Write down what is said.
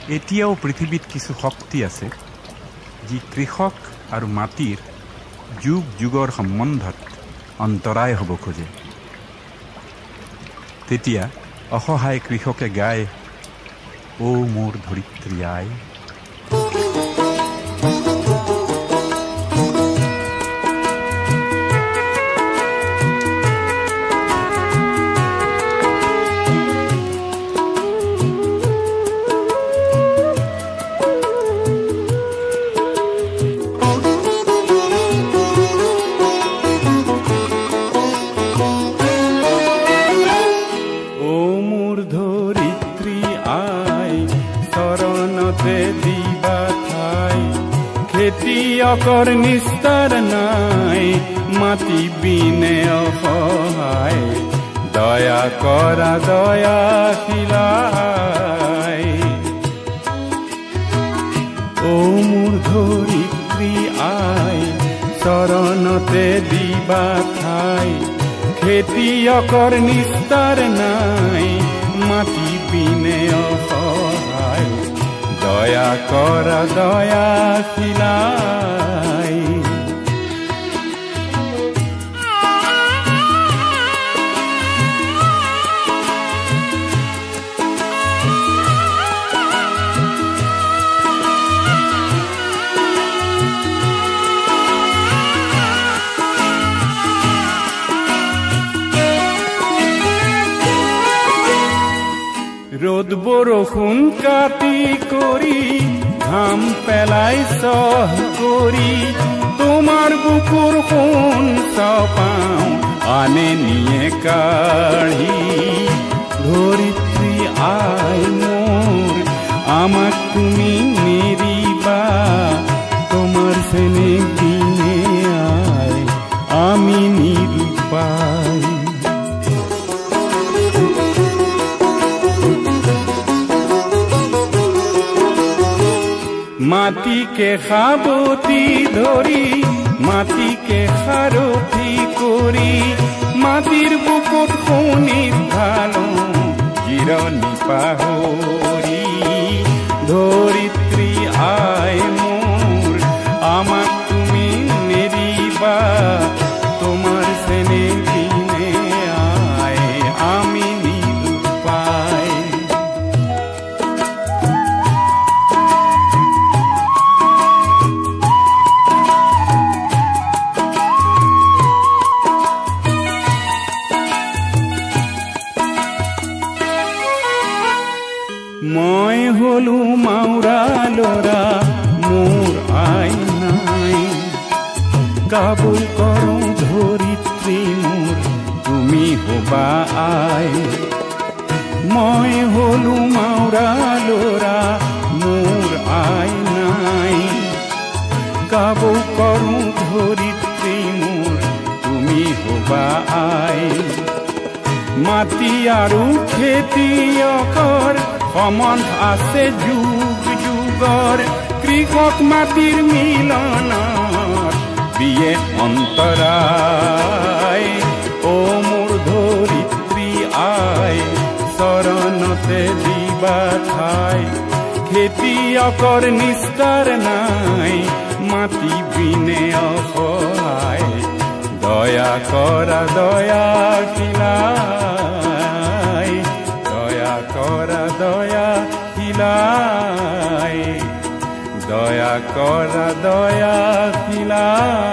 এতিয়াও পৃথিৱীত কিছু শক্তি আছে যি কৃষক আৰু মাটিৰ যুগ যুগৰ সম্বন্ধত অন্তৰায় হ'ব খোজে। তেতিয়া অসহায় কৃষকে গায়, ও মোৰ ধৰিত্ৰী আই। খেতিয়কৰ নিস্তাৰ নাই, মাটি বিনে অসহায়, দয়া কৰা দয়াশীলাই। ও মোৰ ধৰিত্ৰী আই, চৰণতে দিবা ঠাই। খেতিয়কৰ নিস্তাৰ নাই, মাটি বিনে অসহায়, দয়া কৰা দয়াশীলাই। ৰ'দ বৰষুণ কাটি কৰি, ঘাম পেলাই চহ কৰি, তোমাৰ বুকুৰ সোণ চপাওঁ আনে নিয়ে কাঢ়ি। ধৰিত্ৰী আই মোৰ, আমাক তুমি নেৰিবা, তোমাৰ চেনেহ দিনে আই আমি নিৰূপাই। মাটিকে সাবতি ধৰি, মাটিকে সাৰথি কৰি, মাটিৰ বুকুত শুনি ঢালো জিৰণি পাহৰি। ধৰিত্ৰী আই মোৰ, আমাক তুমি নেৰিবা, তোমাৰ চেনেহ দিনে আই আমি নিৰূপাই। মই হলো মাউৰা লৰা, মোৰ আই নাই, কাবুল কৰো ধৰিত্ৰী মোৰ, তুমি হবা আই। মই হলো মাউৰা লৰা, মোৰ আই নাই, কাবুল কৰো ধৰিত্ৰী মোৰ, তুমি হবা আই। মাটি আৰু খেতিয়কৰ সম্বন্ধ আছে যুগ যুগৰ, কৃষক মাটিৰ মিলনত দিয়ে অন্তৰায়। ও মোৰ ধৰিত্ৰী আই, চৰণতে দিবা ঠাই। খেতিয়কৰ নিস্তাৰ নাই, মাটি বিনে অসহায়, দয়া কৰা দয়াশীলাই। দয়া কৰা দয়াশীলাই, দয়া কৰা দয়াশীলাই।